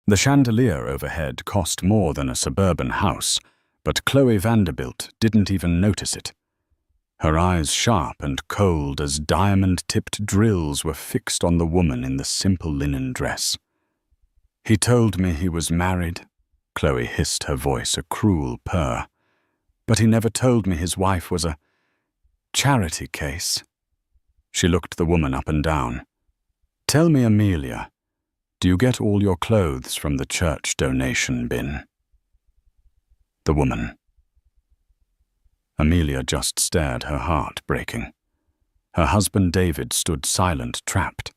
The chandelier overhead cost more than a suburban house, but Chloe Vanderbilt didn't even notice it. Her eyes sharp and cold as diamond-tipped drills were fixed on the woman in the simple linen dress. "He told me he was married," Chloe hissed, her voice a cruel purr. "But he never told me his wife was a charity case." She looked the woman up and down. "Tell me, Amelia, do you get all your clothes from the church donation bin?" The woman. Amelia just stared, her heart breaking. Her husband David stood silent, trapped.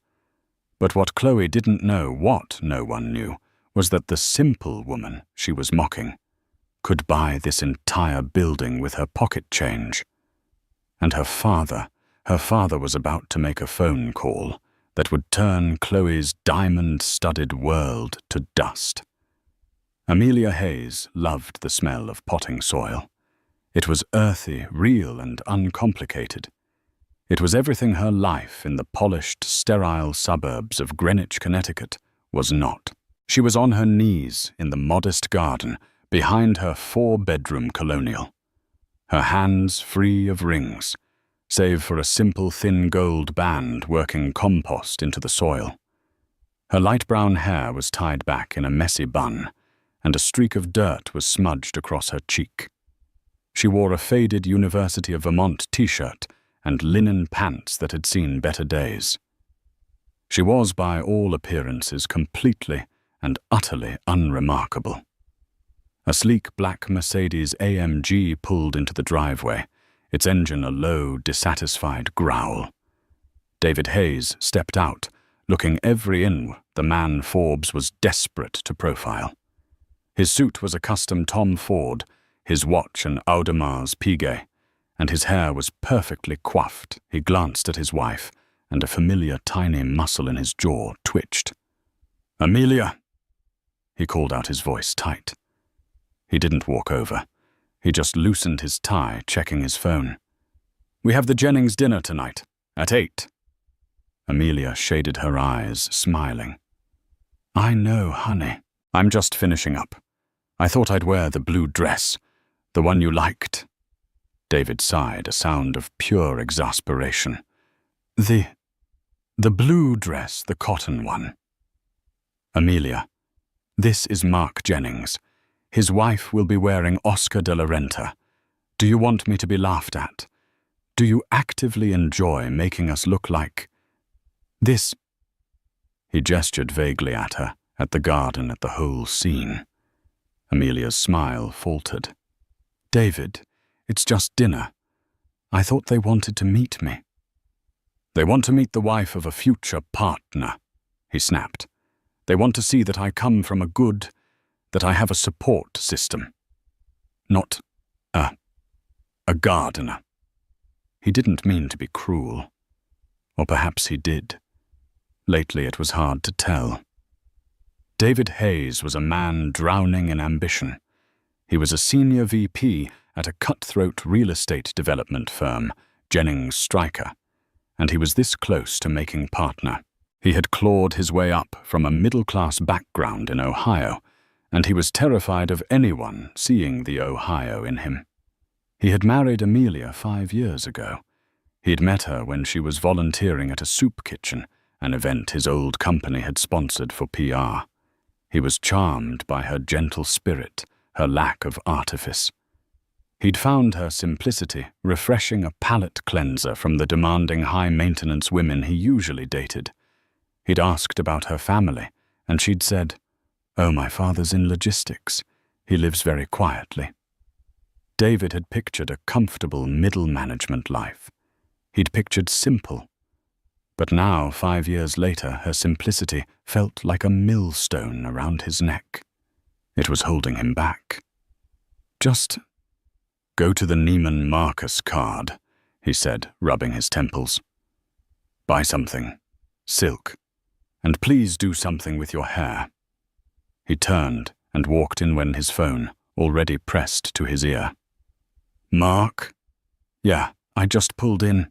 But what Chloe didn't know, what no one knew, was that the simple woman she was mocking could buy this entire building with her pocket change. And her father was about to make a phone call that would turn Chloe's diamond-studded world to dust. Amelia Hayes loved the smell of potting soil. It was earthy, real, and uncomplicated. It was everything her life in the polished, sterile suburbs of Greenwich, Connecticut, was not. She was on her knees in the modest garden behind her 4-bedroom colonial, her hands free of rings, save for a simple thin gold band working compost into the soil. Her light brown hair was tied back in a messy bun, and a streak of dirt was smudged across her cheek. She wore a faded University of Vermont t-shirt and linen pants that had seen better days. She was, by all appearances, completely and utterly unremarkable. A sleek black Mercedes AMG pulled into the driveway, its engine a low, dissatisfied growl. David Hayes stepped out, looking every inch the man Forbes was desperate to profile. His suit was a custom Tom Ford, his watch an Audemars Piguet, and his hair was perfectly coiffed. He glanced at his wife, and a familiar tiny muscle in his jaw twitched. "Amelia!" He called out, his voice tight. He didn't walk over. He just loosened his tie, checking his phone. "We have the Jennings dinner tonight, at 8. Amelia shaded her eyes, smiling. "I know, honey. I'm just finishing up. I thought I'd wear the blue dress, the one you liked." David sighed, a sound of pure exasperation. The blue dress, the cotton one." "Amelia, this is Mark Jennings. His wife will be wearing Oscar de la Renta. Do you want me to be laughed at? Do you actively enjoy making us look like this?" He gestured vaguely at her, at the garden, at the whole scene. Amelia's smile faltered. "David, it's just dinner. I thought they wanted to meet me." "They want to meet the wife of a future partner," he snapped. "They want to see that I come from that I have a support system. Not a gardener." He didn't mean to be cruel. Or perhaps he did. Lately it was hard to tell. David Hayes was a man drowning in ambition. He was a senior VP at a cutthroat real estate development firm, Jennings Stryker, and he was this close to making partner. He had clawed his way up from a middle-class background in Ohio, and he was terrified of anyone seeing the Ohio in him. He had married Amelia 5 years ago. He'd met her when she was volunteering at a soup kitchen, an event his old company had sponsored for PR. He was charmed by her gentle spirit, her lack of artifice. He'd found her simplicity refreshing, a palate cleanser from the demanding high-maintenance women he usually dated. He'd asked about her family, and she'd said, "Oh, my father's in logistics. He lives very quietly." David had pictured a comfortable middle management life. He'd pictured simple. But now, 5 years later, her simplicity felt like a millstone around his neck. It was holding him back. "Just go to the Neiman Marcus card," he said, rubbing his temples. "Buy something. Silk. And please do something with your hair." He turned and walked in when his phone, already pressed to his ear. "Mark?" "Yeah, I just pulled in."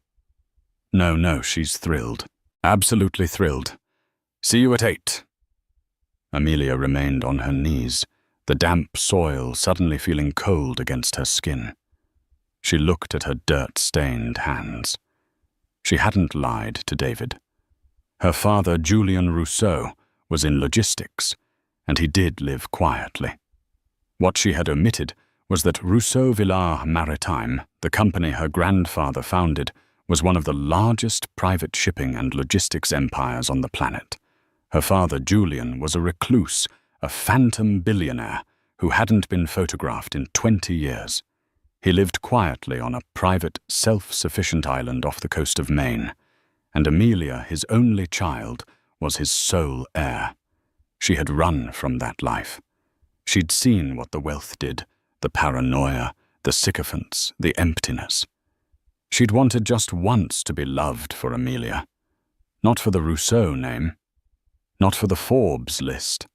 No, she's thrilled. Absolutely thrilled. "See you at 8. Amelia remained on her knees, the damp soil suddenly feeling cold against her skin. She looked at her dirt-stained hands. She hadn't lied to David. Her father, Julian Rousseau, was in logistics, and he did live quietly. What she had omitted was that Rousseau Villars Maritime, the company her grandfather founded, was one of the largest private shipping and logistics empires on the planet. Her father, Julian, was a recluse, a phantom billionaire who hadn't been photographed in 20 years. He lived quietly on a private, self-sufficient island off the coast of Maine, and Amelia, his only child, was his sole heir. She had run from that life. She'd seen what the wealth did, the paranoia, the sycophants, the emptiness. She'd wanted just once to be loved for Amelia. Not for the Rousseau name. Not for the Forbes list.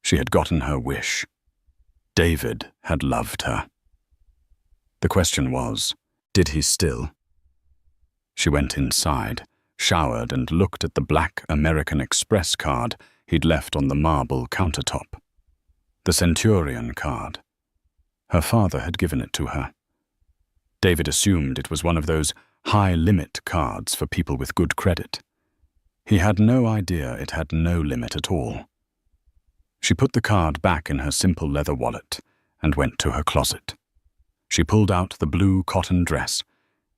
She had gotten her wish. David had loved her. The question was, did he still? She went inside, showered, and looked at the black American Express card he'd left on the marble countertop. The Centurion card. Her father had given it to her. David assumed it was one of those high-limit cards for people with good credit. He had no idea it had no limit at all. She put the card back in her simple leather wallet and went to her closet. She pulled out the blue cotton dress.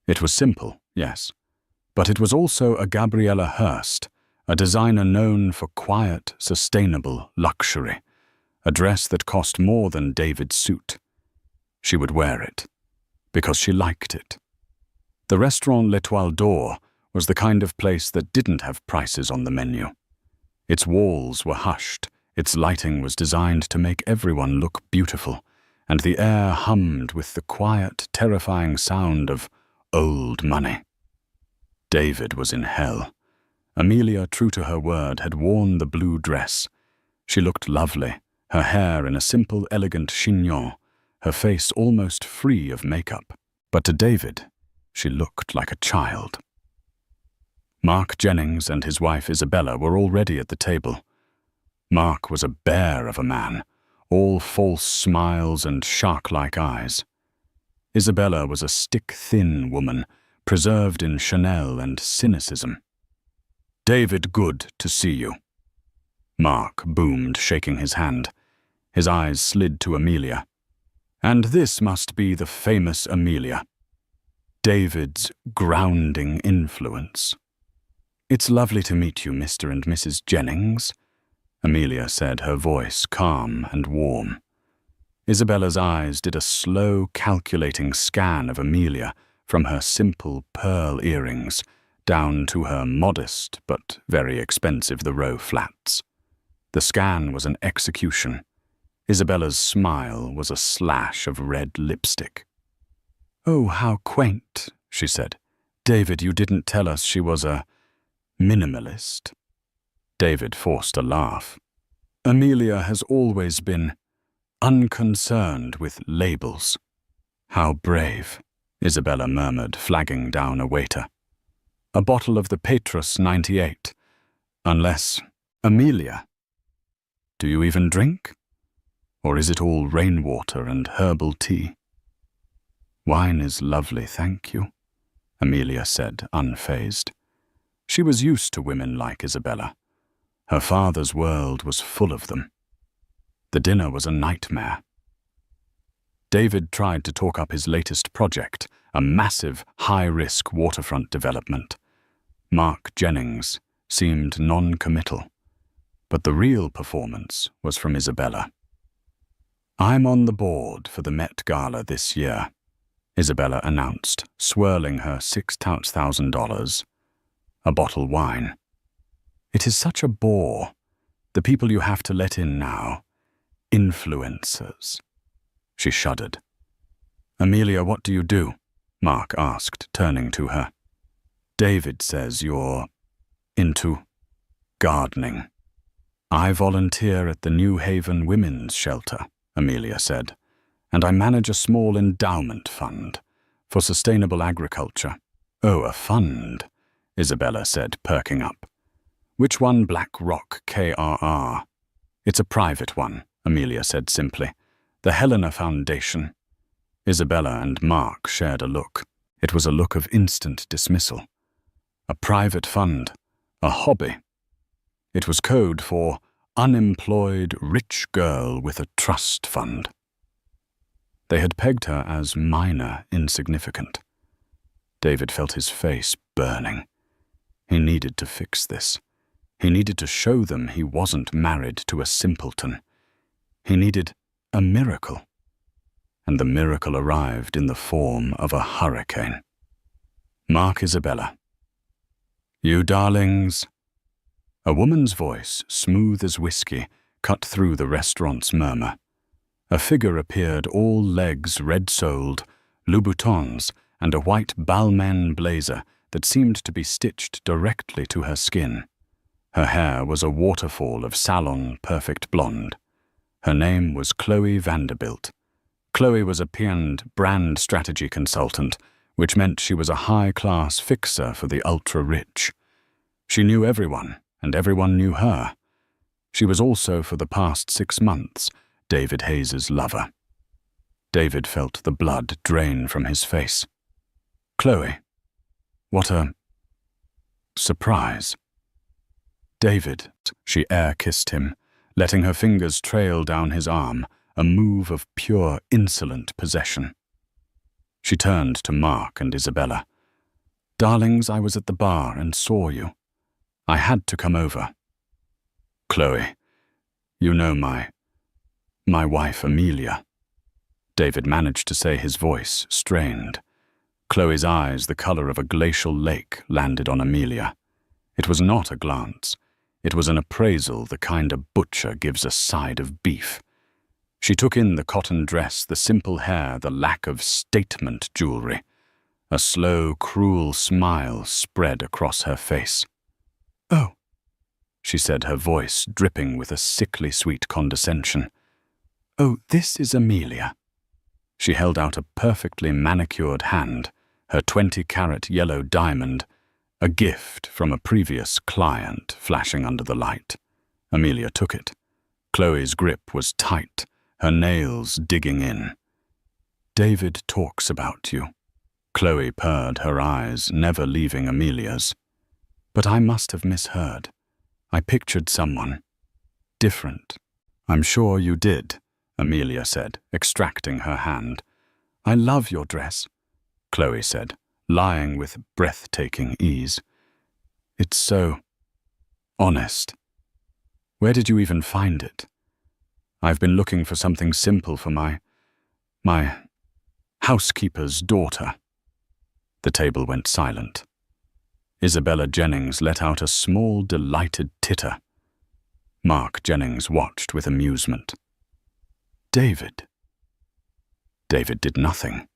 It was simple, yes, but it was also a Gabriella Hearst, a designer known for quiet, sustainable luxury, a dress that cost more than David's suit. She would wear it, because she liked it. The restaurant L'Etoile d'Or was the kind of place that didn't have prices on the menu. Its walls were hushed, its lighting was designed to make everyone look beautiful, and the air hummed with the quiet, terrifying sound of old money. David was in hell. Amelia, true to her word, had worn the blue dress. She looked lovely, her hair in a simple, elegant chignon, her face almost free of makeup. But to David, she looked like a child. Mark Jennings and his wife Isabella were already at the table. Mark was a bear of a man, all false smiles and shark-like eyes. Isabella was a stick-thin woman, preserved in Chanel and cynicism. "David, good to see you." Mark boomed, shaking his hand. His eyes slid to Amelia. "And this must be the famous Amelia. David's grounding influence." "It's lovely to meet you, Mr. and Mrs. Jennings," Amelia said, her voice calm and warm. Isabella's eyes did a slow, calculating scan of Amelia from her simple pearl earrings down to her modest but very expensive The Row flats. The scan was an execution. Isabella's smile was a slash of red lipstick. "Oh, how quaint," she said. "David, you didn't tell us she was a minimalist." David forced a laugh. "Amelia has always been unconcerned with labels." "How brave," Isabella murmured, flagging down a waiter. "A bottle of the Petrus 98. Unless, Amelia, do you even drink? Or is it all rainwater and herbal tea?" "Wine is lovely, thank you," Amelia said, unfazed. She was used to women like Isabella. Her father's world was full of them. The dinner was a nightmare. David tried to talk up his latest project, a massive, high-risk waterfront development. Mark Jennings seemed non-committal, but the real performance was from Isabella. "I'm on the board for the Met Gala this year," Isabella announced, swirling her $6,000, a bottle wine. "It is such a bore. The people you have to let in now. Influencers." She shuddered. "Amelia, what do you do?" Mark asked, turning to her. "David says you're into gardening." "I volunteer at the New Haven Women's Shelter," Amelia said, "and I manage a small endowment fund for sustainable agriculture." "Oh, a fund," Isabella said, perking up. "Which one? Black Rock KRR?" It's a private one, Amelia said simply. The Helena Foundation. Isabella and Mark shared a look. It was a look of instant dismissal. A private fund. A hobby. It was code for unemployed rich girl with a trust fund. They had pegged her as minor insignificant. David felt his face burning. He needed to fix this. He needed to show them he wasn't married to a simpleton. He needed a miracle. And the miracle arrived in the form of a hurricane. Mark Isabella. You darlings. A woman's voice, smooth as whiskey, cut through the restaurant's murmur. A figure appeared, all legs red-soled, Louboutins, and a white Balmain blazer that seemed to be stitched directly to her skin. Her hair was a waterfall of salon perfect blonde. Her name was Chloe Vanderbilt. Chloe was a P&D brand strategy consultant, which meant she was a high-class fixer for the ultra-rich. She knew everyone, and everyone knew her. She was also, for the past 6 months, David Hayes's lover. David felt the blood drain from his face. Chloe. What a surprise. David, she air-kissed him, letting her fingers trail down his arm, a move of pure, insolent possession. She turned to Mark and Isabella. Darlings, I was at the bar and saw you. I had to come over. Chloe, you know my wife Amelia. David managed to say, his voice strained. Chloe's eyes, the color of a glacial lake, landed on Amelia. It was not a glance. It was an appraisal, the kind a butcher gives a side of beef. She took in the cotton dress, the simple hair, the lack of statement jewelry. A slow, cruel smile spread across her face. Oh, she said, her voice dripping with a sickly sweet condescension. Oh, this is Amelia. She held out a perfectly manicured hand, her 20-carat yellow diamond, a gift from a previous client, flashing under the light. Amelia took it. Chloe's grip was tight, her nails digging in. David talks about you. Chloe purred her eyes, never leaving Amelia's. But I must have misheard. I pictured someone different. I'm sure you did, Amelia said, extracting her hand. I love your dress, Chloe said, lying with breathtaking ease. It's so honest. Where did you even find it? I've been looking for something simple for my housekeeper's daughter. The table went silent. Isabella Jennings let out a small, delighted titter. Mark Jennings watched with amusement. David. David did nothing.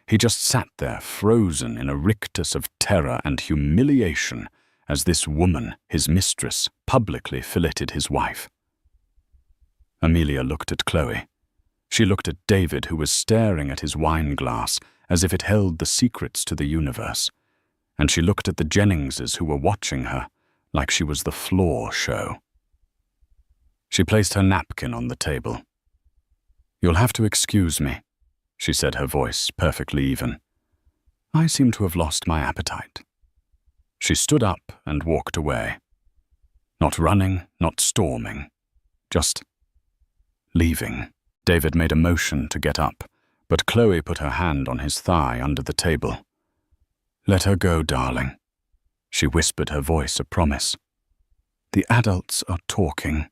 He just sat there, frozen in a rictus of terror and humiliation as this woman, his mistress, publicly filleted his wife. Amelia looked at Chloe. She looked at David, who was staring at his wine glass as if it held the secrets to the universe. And she looked at the Jenningses who were watching her like she was the floor show. She placed her napkin on the table. You'll have to excuse me, she said, her voice perfectly even. I seem to have lost my appetite. She stood up and walked away. Not running, not storming, just leaving. David made a motion to get up, but Chloe put her hand on his thigh under the table. Let her go, darling. She whispered, her voice a promise. The adults are talking.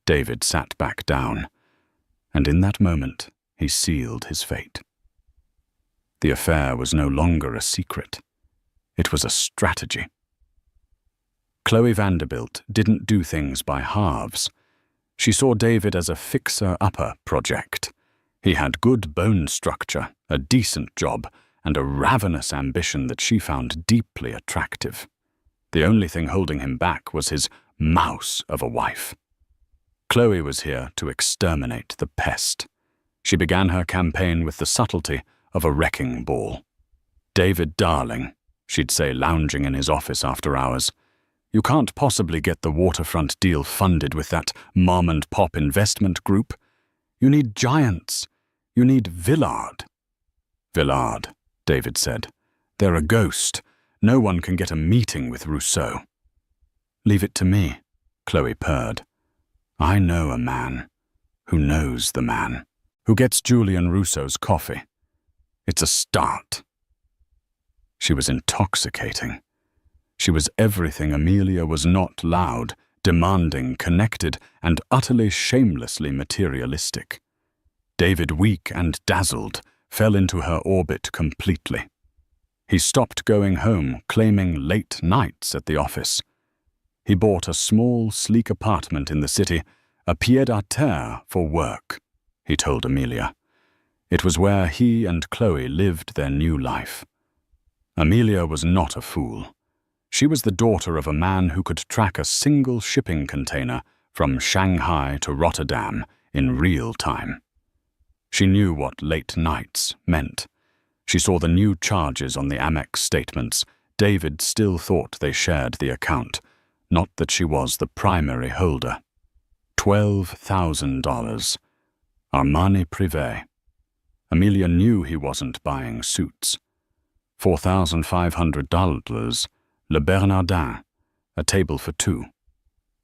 David sat back down, and in that moment he sealed his fate. The affair was no longer a secret. It was a strategy. Chloe Vanderbilt didn't do things by halves. She saw David as a fixer-upper project. He had good bone structure, a decent job, and a ravenous ambition that she found deeply attractive. The only thing holding him back was his mouse of a wife. Chloe was here to exterminate the pest. She began her campaign with the subtlety of a wrecking ball. David, darling, she'd say, lounging in his office after hours. You can't possibly get the waterfront deal funded with that mom-and-pop investment group. You need giants. You need Villard. Villard, David said. They're a ghost. No one can get a meeting with Rousseau. Leave it to me, Chloe purred. I know a man who knows the man who gets Julian Rousseau's coffee. It's a start. She was intoxicating. She was everything Amelia was not: loud, demanding, connected, and utterly shamelessly materialistic. David, weak and dazzled, fell into her orbit completely. He stopped going home, claiming late nights at the office. He bought a small, sleek apartment in the city, a pied-à-terre for work, he told Amelia. It was where he and Chloe lived their new life. Amelia was not a fool. She was the daughter of a man who could track a single shipping container from Shanghai to Rotterdam in real time. She knew what late nights meant. She saw the new charges on the Amex statements. David still thought they shared the account, not that she was the primary holder. $12,000. Armani Privé. Amelia knew he wasn't buying suits. $4,500. Le Bernardin, a table for two.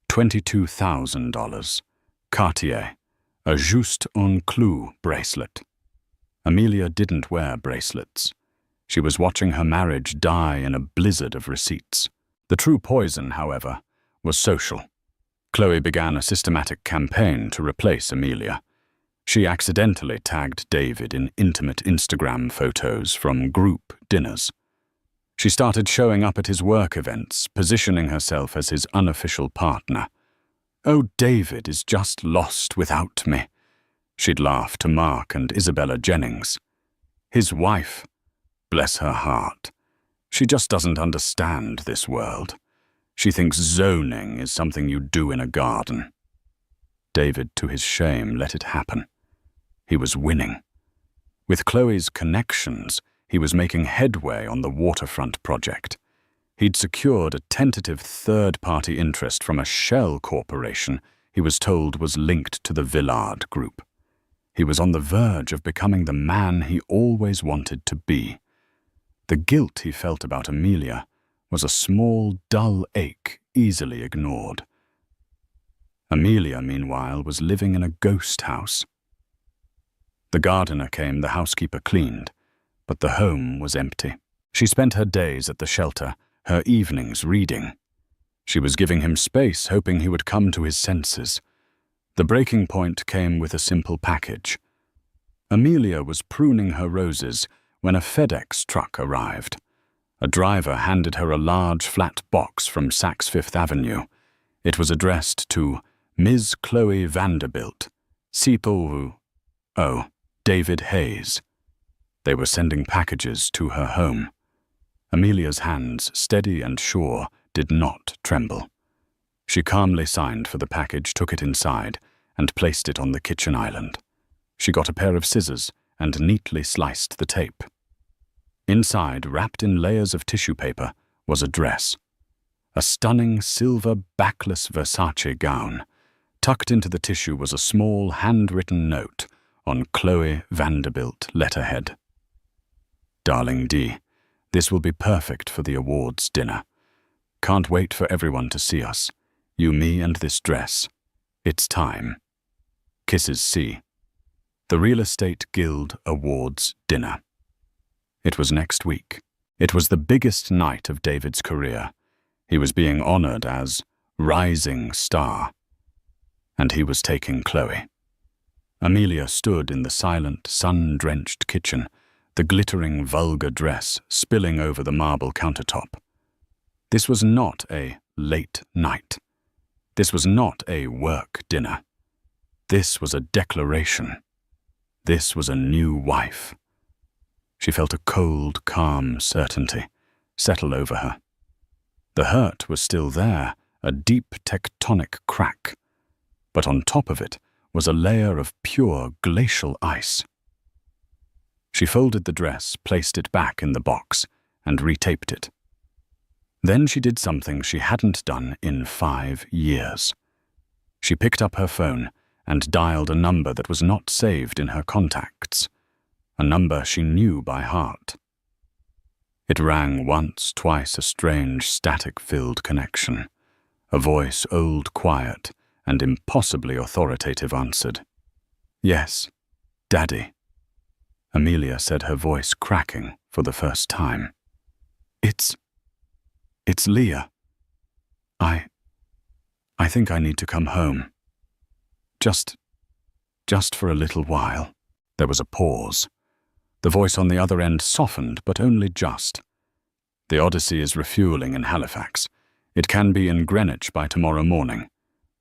$22,000. Cartier, a Juste un Clou bracelet. Amelia didn't wear bracelets. She was watching her marriage die in a blizzard of receipts. The true poison, however, was social. Chloe began a systematic campaign to replace Amelia. She accidentally tagged David in intimate Instagram photos from group dinners. She started showing up at his work events, positioning herself as his unofficial partner. "Oh, David is just lost without me," she'd laugh to Mark and Isabella Jennings. His wife, bless her heart, she just doesn't understand this world. She thinks zoning is something you do in a garden. David, to his shame, let it happen. He was winning. With Chloe's connections, he was making headway on the waterfront project. He'd secured a tentative third-party interest from a shell corporation he was told was linked to the Villard Group. He was on the verge of becoming the man he always wanted to be. The guilt he felt about Amelia was a small, dull ache easily ignored. Amelia, meanwhile, was living in a ghost house. The gardener came, the housekeeper cleaned, but the home was empty. She spent her days at the shelter, her evenings reading. She was giving him space, hoping he would come to his senses. The breaking point came with a simple package. Amelia was pruning her roses when a FedEx truck arrived. A driver handed her a large flat box from Saks Fifth Avenue. It was addressed to Ms. Chloe Vanderbilt, Sipo, David Hayes. They were sending packages to her home. Amelia's hands, steady and sure, did not tremble. She calmly signed for the package, took it inside, and placed it on the kitchen island. She got a pair of scissors and neatly sliced the tape. Inside, wrapped in layers of tissue paper, was a dress. A stunning silver backless Versace gown. Tucked into the tissue was a small handwritten note on Chloe Vanderbilt letterhead. "Darling D, this will be perfect for the awards dinner. Can't wait for everyone to see us. You, me, and this dress. It's time. Kisses C. The Real Estate Guild Awards dinner." It was next week. It was the biggest night of David's career. He was being honored as Rising Star. And he was taking Chloe. Amelia stood in the silent, sun-drenched kitchen, the glittering, vulgar dress spilling over the marble countertop. This was not a late night. This was not a work dinner. This was a declaration. This was a new wife. She felt a cold, calm certainty settle over her. The hurt was still there, a deep tectonic crack, but on top of it was a layer of pure glacial ice. She folded the dress, placed it back in the box, and retaped it. Then she did something she hadn't done in 5 years. She picked up her phone and dialed a number that was not saved in her contacts, a number she knew by heart. It rang once, twice, a strange, static-filled connection. A voice, old, quiet, and impossibly authoritative, answered. "Yes, Daddy." Amelia said, her voice cracking for the first time. It's Leah. I think I need to come home. Just for a little while." There was a pause. The voice on the other end softened, but only just. "The Odyssey is refueling in Halifax. It can be in Greenwich by tomorrow morning.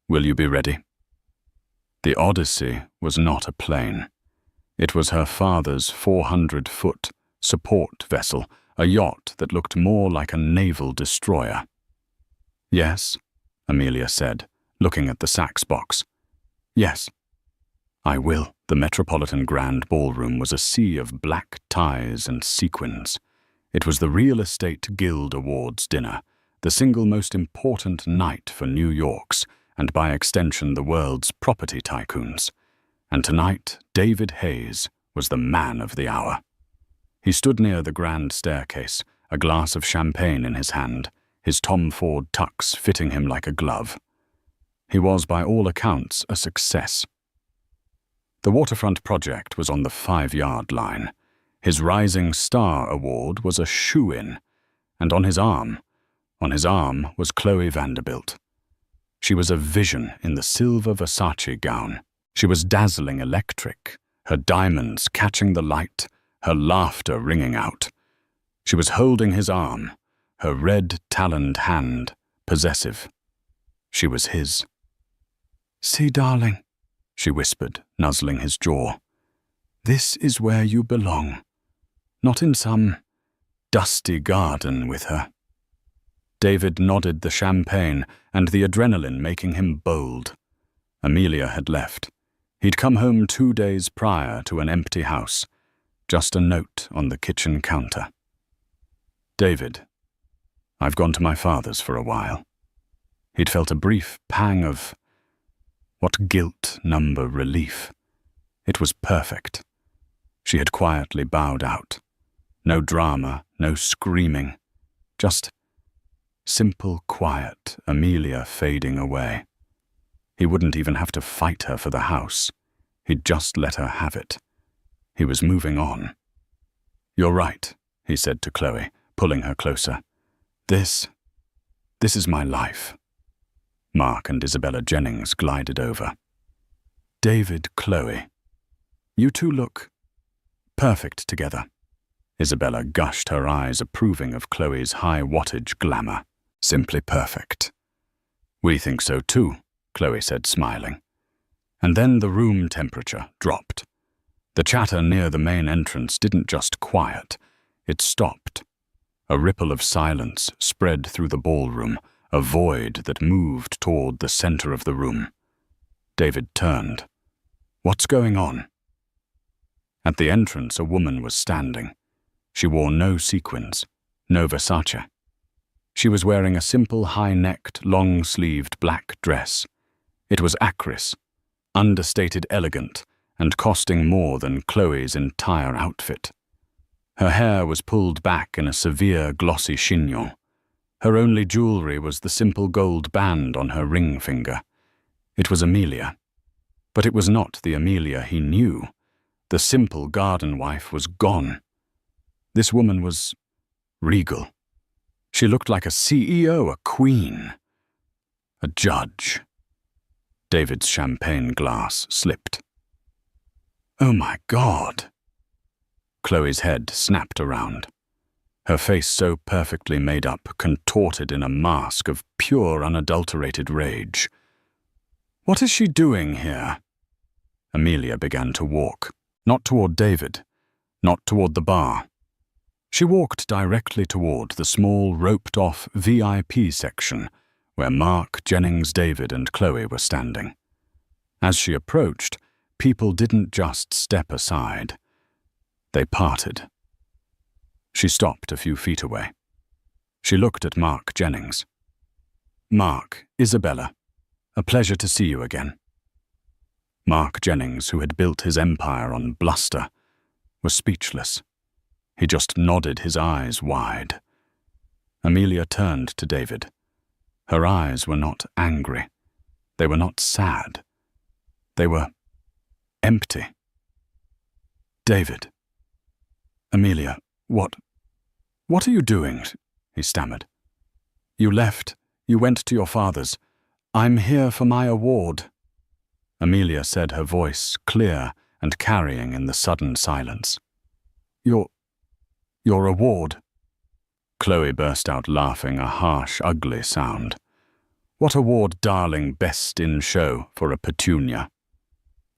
Will you be ready?" The Odyssey was not a plane. It was her father's 400-foot support vessel, a yacht that looked more like a naval destroyer. "Yes," Amelia said, looking at the Saks box. "Yes, I will." The Metropolitan Grand Ballroom was a sea of black ties and sequins. It was the Real Estate Guild Awards dinner, the single most important night for New York's, and by extension the world's property tycoons. And tonight, David Hayes was the man of the hour. He stood near the grand staircase, a glass of champagne in his hand, his Tom Ford tux fitting him like a glove. He was, by all accounts, a success. The waterfront project was on the 5-yard line. His Rising Star Award was a shoe-in, and on his arm was Chloe Vanderbilt. She was a vision in the silver Versace gown. She was dazzling electric, her diamonds catching the light, her laughter ringing out. She was holding his arm, her red taloned hand possessive. She was his. "See, darling," she whispered, nuzzling his jaw. "This is where you belong, not in some dusty garden with her." David nodded, the champagne and the adrenaline making him bold. Amelia had left. He'd come home 2 days prior to an empty house, just a note on the kitchen counter. "David, I've gone to my father's for a while." He'd felt a brief pang of, what guilt number relief. It was perfect. She had quietly bowed out. No drama, no screaming, just simple quiet, Amelia fading away. He wouldn't even have to fight her for the house. He'd just let her have it. He was moving on. "You're right," he said to Chloe, pulling her closer. This is my life." Mark and Isabella Jennings glided over. "David, Chloe, you two look perfect together." Isabella gushed, her eyes approving of Chloe's high-wattage glamour. "Simply perfect." "We think so too," Chloe said, smiling. And then the room temperature dropped. The chatter near the main entrance didn't just quiet, it stopped. A ripple of silence spread through the ballroom, a void that moved toward the center of the room. David turned. "What's going on?" At the entrance, a woman was standing. She wore no sequins, no Versace. She was wearing a simple high-necked, long-sleeved black dress. It was acris, understated elegant, and costing more than Chloe's entire outfit. Her hair was pulled back in a severe glossy chignon. Her only jewelry was the simple gold band on her ring finger. It was Amelia. But it was not the Amelia he knew. The simple garden wife was gone. This woman was regal. She looked like a CEO, a queen, a judge. David's champagne glass slipped. "Oh my God!" Chloe's head snapped around. Her face, so perfectly made up, contorted in a mask of pure, unadulterated rage. "What is she doing here?" Amelia began to walk, not toward David, not toward the bar. She walked directly toward the small, roped-off VIP section where Mark, Jennings, David, and Chloe were standing. As she approached, people didn't just step aside. They parted. She stopped a few feet away. She looked at Mark Jennings. "Mark, Isabella, a pleasure to see you again." Mark Jennings, who had built his empire on bluster, was speechless. He just nodded his eyes wide. Amelia turned to David. Her eyes were not angry. They were not sad. They were empty. "David." "Amelia, what are you doing?" he stammered. "You left. You went to your father's. I'm here for my award." Amelia said, her voice clear and carrying in the sudden silence. Your award." Chloe burst out laughing, a harsh, ugly sound. "What award, darling, best in show for a petunia?"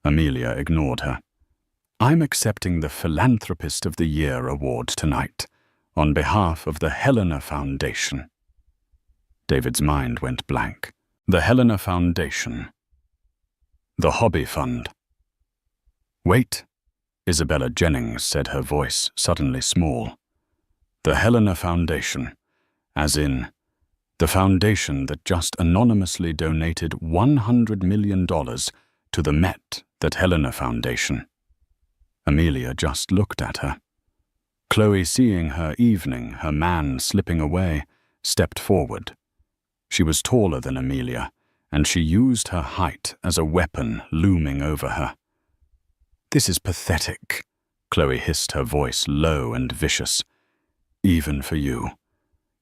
Amelia ignored her. "I'm accepting the Philanthropist of the Year award tonight, on behalf of the Helena Foundation." David's mind went blank. The Helena Foundation. The Hobby Fund. "Wait," Isabella Jennings said, her voice suddenly small. "The Helena Foundation, as in the foundation that just anonymously donated $100 million to the Met that Helena Foundation." Amelia just looked at her. Chloe, seeing her evening, her man slipping away, stepped forward. She was taller than Amelia, and she used her height as a weapon looming over her. "This is pathetic," Chloe hissed, her voice low and vicious. "Even for you.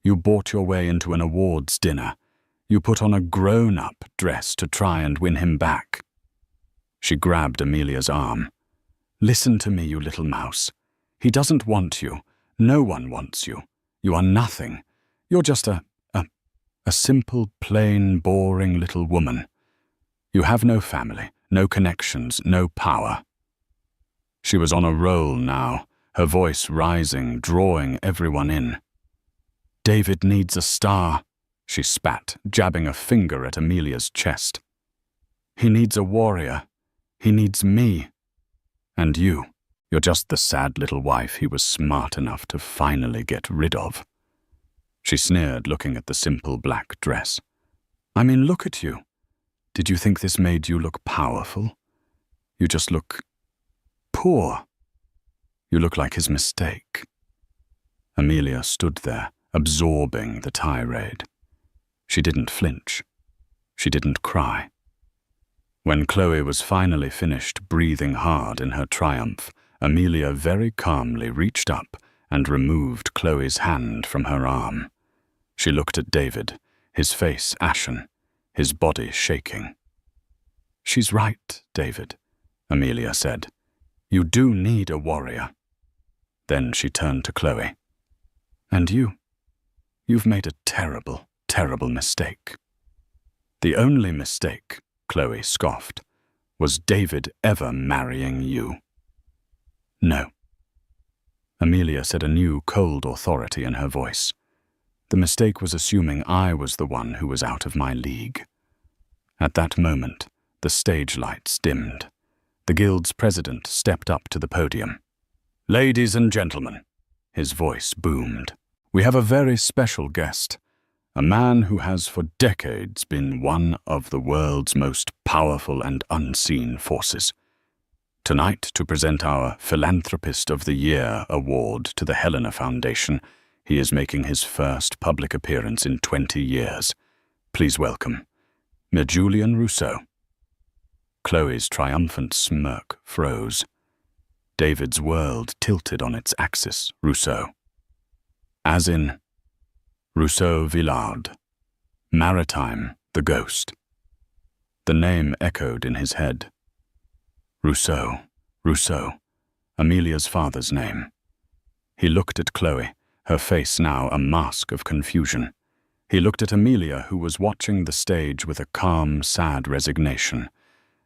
You bought your way into an awards dinner. You put on a grown-up dress to try and win him back." She grabbed Amelia's arm. "Listen to me, you little mouse. He doesn't want you. No one wants you. You are nothing. You're just a simple, plain, boring little woman. You have no family, no connections, no power." She was on a roll now, her voice rising, drawing everyone in. "David needs a star," she spat, jabbing a finger at Amelia's chest. "He needs a warrior. He needs me. And you. You're just the sad little wife he was smart enough to finally get rid of." She sneered, looking at the simple black dress. "I mean, look at you. Did you think this made you look powerful? You just look poor. You look like his mistake." Amelia stood there, absorbing the tirade. She didn't flinch. She didn't cry. When Chloe was finally finished breathing hard in her triumph, Amelia very calmly reached up and removed Chloe's hand from her arm. She looked at David, his face ashen, his body shaking. "She's right, David," Amelia said. "You do need a warrior." Then she turned to Chloe. "And you've made a terrible, terrible mistake." "The only mistake," Chloe scoffed, "was David ever marrying you." "No." Amelia said, a new cold authority in her voice. "The mistake was assuming I was the one who was out of my league." At that moment, the stage lights dimmed. The guild's president stepped up to the podium. "Ladies and gentlemen," his voice boomed, "we have a very special guest, a man who has for decades been one of the world's most powerful and unseen forces. Tonight, to present our Philanthropist of the Year award to the Helena Foundation, he is making his first public appearance in 20 years. Please welcome, Julian Rousseau." Chloe's triumphant smirk froze. David's world tilted on its axis. Rousseau. As in Rousseau Villard. Maritime, the ghost. The name echoed in his head. Rousseau, Amelia's father's name. He looked at Chloe, her face now a mask of confusion. He looked at Amelia, who was watching the stage with a calm, sad resignation.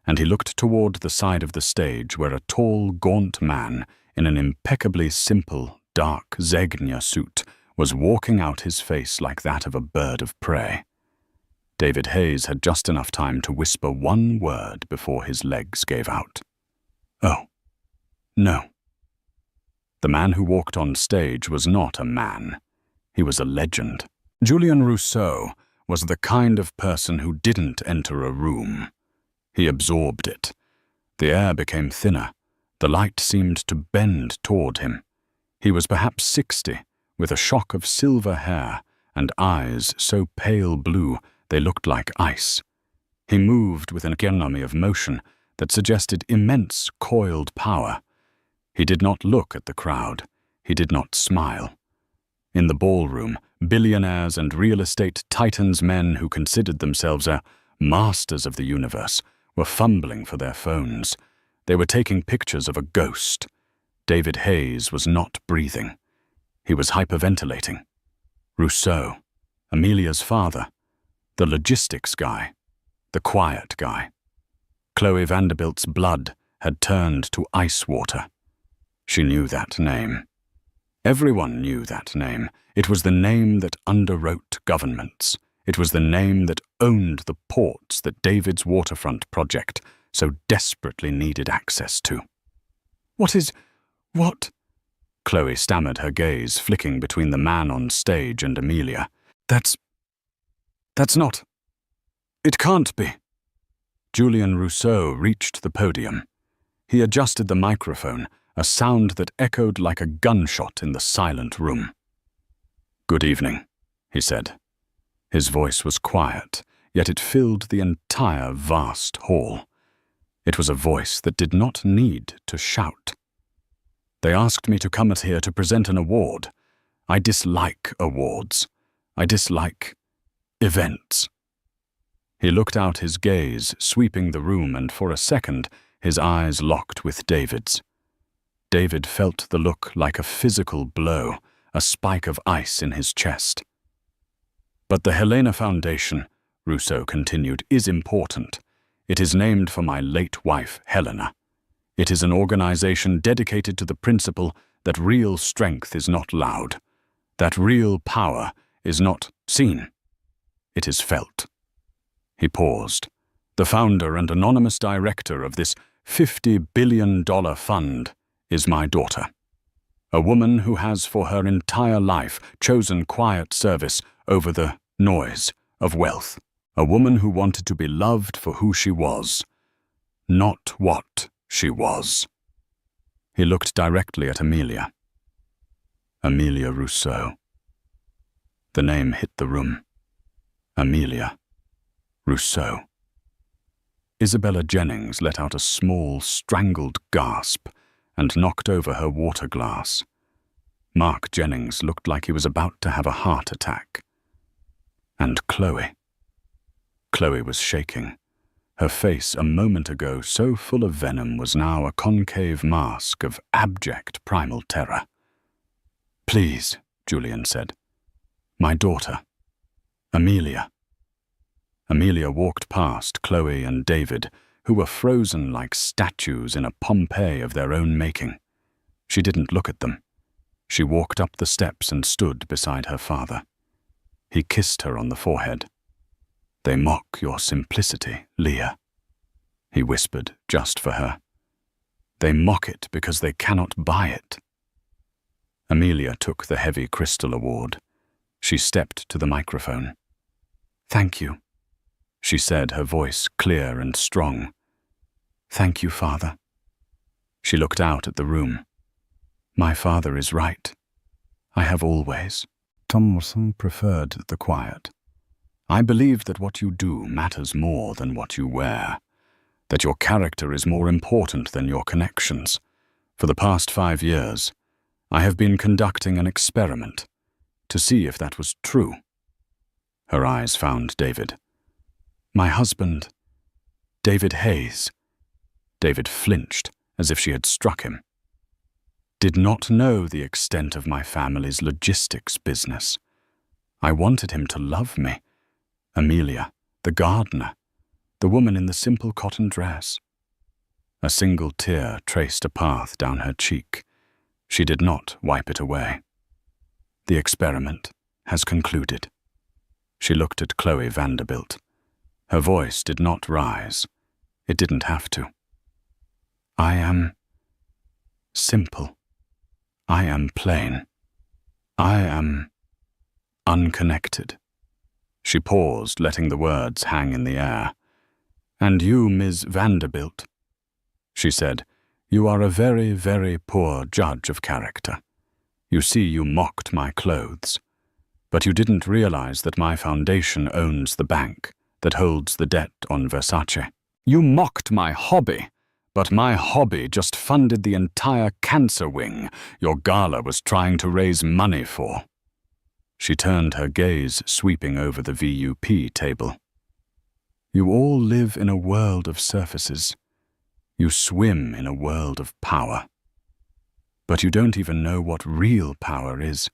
And he looked toward the side of the stage where a tall, gaunt man in an impeccably simple, dark Zegna suit was walking out, his face like that of a bird of prey. David Hayes had just enough time to whisper one word before his legs gave out. "Oh, no." The man who walked on stage was not a man. He was a legend. Julian Rousseau was the kind of person who didn't enter a room. He absorbed it. The air became thinner. The light seemed to bend toward him. He was perhaps 60, with a shock of silver hair and eyes so pale blue they looked like ice. He moved with an economy of motion that suggested immense coiled power. He did not look at the crowd. He did not smile. In the ballroom, billionaires and real estate titans, men who considered themselves masters of the universe, were fumbling for their phones. They were taking pictures of a ghost. David Hayes was not breathing. He was hyperventilating. Rousseau, Amelia's father, the logistics guy, the quiet guy. Chloe Vanderbilt's blood had turned to ice water. She knew that name. Everyone knew that name. It was the name that underwrote governments. It was the name that owned the ports that David's waterfront project so desperately needed access to. What? Chloe stammered, her gaze flicking between the man on stage and Amelia. That's not. It can't be. Julian Rousseau reached the podium. He adjusted the microphone, a sound that echoed like a gunshot in the silent room. "Good evening," he said. His voice was quiet, yet it filled the entire vast hall. It was a voice that did not need to shout. "They asked me to come here to present an award. I dislike awards. I dislike events." He looked out, his gaze sweeping the room, and for a second his eyes locked with David's. David felt the look like a physical blow, a spike of ice in his chest. "But the Helena Foundation," Rousseau continued, "is important. It is named for my late wife, Helena. It is an organization dedicated to the principle that real strength is not loud, that real power is not seen. It is felt." He paused. "The founder and anonymous director of this $50 billion fund is my daughter. A woman who has for her entire life chosen quiet service over the noise of wealth. A woman who wanted to be loved for who she was, not what she was." He looked directly at Amelia. Amelia Rousseau. The name hit the room. Amelia Rousseau. Isabella Jennings let out a small, strangled gasp and knocked over her water glass. Mark Jennings looked like he was about to have a heart attack. And Chloe. Chloe was shaking. Her face, a moment ago so full of venom, was now a concave mask of abject primal terror. "Please," Julian said. "My daughter. Amelia." Amelia walked past Chloe and David, who were frozen like statues in a Pompeii of their own making. She didn't look at them. She walked up the steps and stood beside her father. He kissed her on the forehead. "They mock your simplicity, Leah," he whispered just for her. "They mock it because they cannot buy it." Amelia took the heavy crystal award. She stepped to the microphone. "Thank you," she said, her voice clear and strong. "Thank you, Father." She looked out at the room. "My father is right. I have always." Thompson preferred the quiet. "I believe that what you do matters more than what you wear, that your character is more important than your connections. For the past 5 years, I have been conducting an experiment to see if that was true." Her eyes found David. "My husband, David Hayes." David flinched as if she had struck him. "Did not know the extent of my family's logistics business. I wanted him to love me. Amelia, the gardener, the woman in the simple cotton dress." A single tear traced a path down her cheek. She did not wipe it away. "The experiment has concluded." She looked at Chloe Vanderbilt. Her voice did not rise. It didn't have to. "I am simple. I am plain. I am unconnected. She paused, letting the words hang in the air. "And you, Miss Vanderbilt," she said, "you are a very, very poor judge of character. You see, you mocked my clothes. But you didn't realize that my foundation owns the bank that holds the debt on Versace. You mocked my hobby, but my hobby just funded the entire cancer wing your gala was trying to raise money for." She turned her gaze sweeping over the VUP table. "You all live in a world of surfaces. You swim in a world of power. But you don't even know what real power is.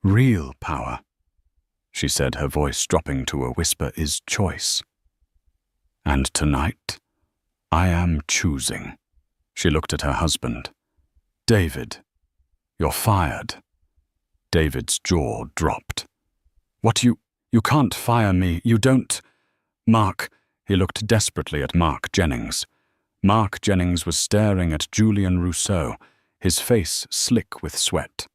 Real power," she said, her voice dropping to a whisper, "is choice. And tonight, I am choosing." She looked at her husband. "David, you're fired." David's jaw dropped. "What, you can't fire me, you don't—" "Mark," he looked desperately at Mark Jennings. Mark Jennings was staring at Julian Rousseau, his face slick with sweat.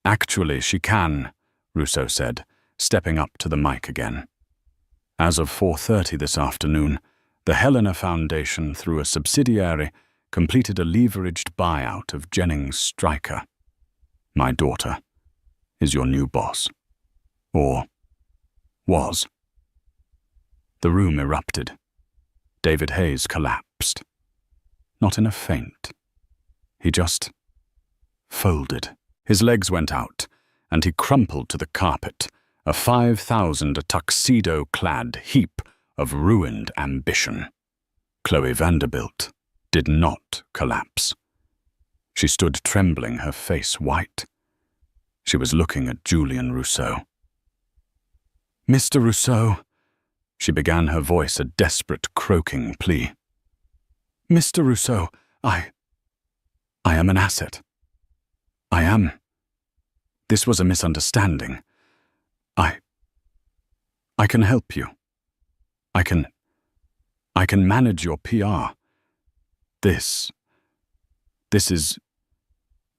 "Actually, she can," Rousseau said, stepping up to the mic again. "As of 4:30 this afternoon, the Helena Foundation, through a subsidiary, completed a leveraged buyout of Jennings Stryker. My daughter is your new boss. Or was." The room erupted. David Hayes collapsed. Not in a faint. He just folded. His legs went out, and he crumpled to the carpet, a 5,000 tuxedo-clad heap of ruined ambition. Chloe Vanderbilt did not collapse. She stood trembling, her face white. She was looking at Julian Rousseau. "Mr. Rousseau," she began, her voice a desperate croaking plea. "Mr. Rousseau, I am an asset. I am. This was a misunderstanding. I can help you. I can manage your PR. This is,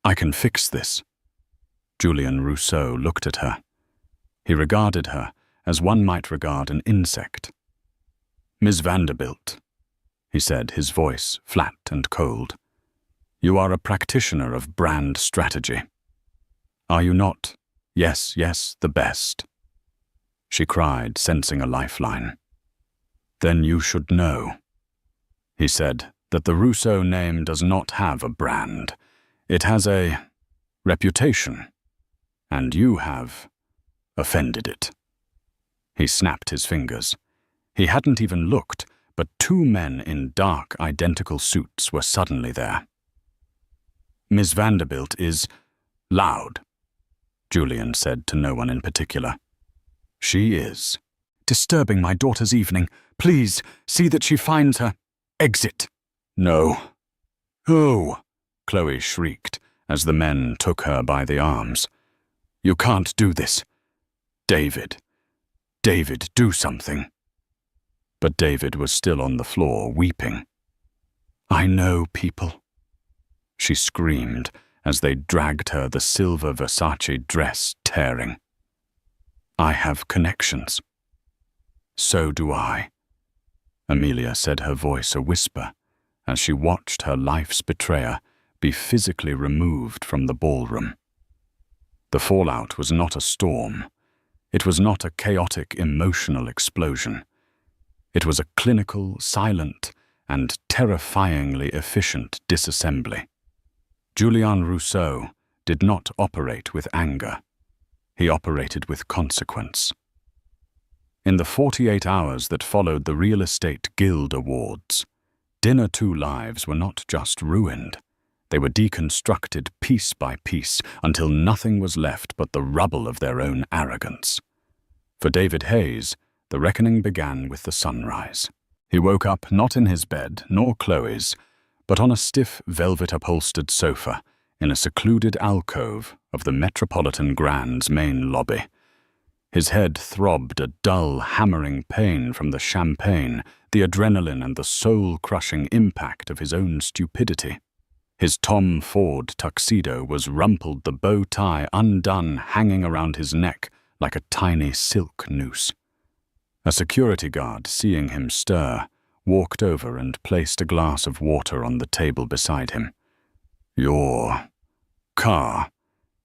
I can fix this." Julian Rousseau looked at her. He regarded her as one might regard an insect. "Miss Vanderbilt," he said, his voice flat and cold, "you are a practitioner of brand strategy. Are you not? Yes, the best." She cried, sensing a lifeline. "Then you should know," he said, "that the Rousseau name does not have a brand. It has a reputation, and you have offended it." He snapped his fingers. He hadn't even looked, but two men in dark, identical suits were suddenly there. "Miss Vanderbilt is loud," Julian said to no one in particular. "She is disturbing my daughter's evening. Please, see that she finds her exit." "No." "Oh," Chloe shrieked as the men took her by the arms. "You can't do this. David, do something." But David was still on the floor, weeping. "I know people," she screamed as they dragged her, the silver Versace dress tearing. "I have connections." "So do I," Amelia said, her voice a whisper, as she watched her life's betrayer be physically removed from the ballroom. The fallout was not a storm. It was not a chaotic, emotional explosion. It was a clinical, silent, and terrifyingly efficient disassembly. Julian Rousseau did not operate with anger. He operated with consequence. In the 48 hours that followed the Real Estate Guild Awards, Dinner Two Lives were not just ruined. They were deconstructed piece by piece until nothing was left but the rubble of their own arrogance. For David Hayes, the reckoning began with the sunrise. He woke up not in his bed, nor Chloe's, but on a stiff, velvet-upholstered sofa in a secluded alcove of the Metropolitan Grand's main lobby. His head throbbed a dull, hammering pain from the champagne, the adrenaline, and the soul-crushing impact of his own stupidity. His Tom Ford tuxedo was rumpled, the bow tie undone, hanging around his neck like a tiny silk noose. A security guard, seeing him stir, walked over and placed a glass of water on the table beside him. "Your car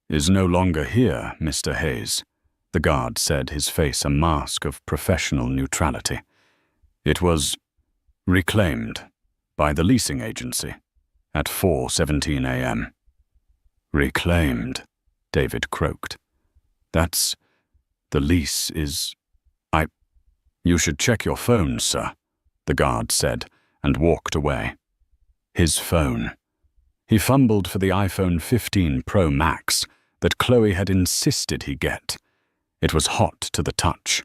is no longer here, Mr. Hayes," the guard said, his face a mask of professional neutrality. "It was reclaimed by the leasing agency at 4:17 a.m. "Reclaimed," David croaked. "That's... the lease is... You should check your phone, sir," the guard said, and walked away. His phone. He fumbled for the iPhone 15 Pro Max that Chloe had insisted he get. It was hot to the touch.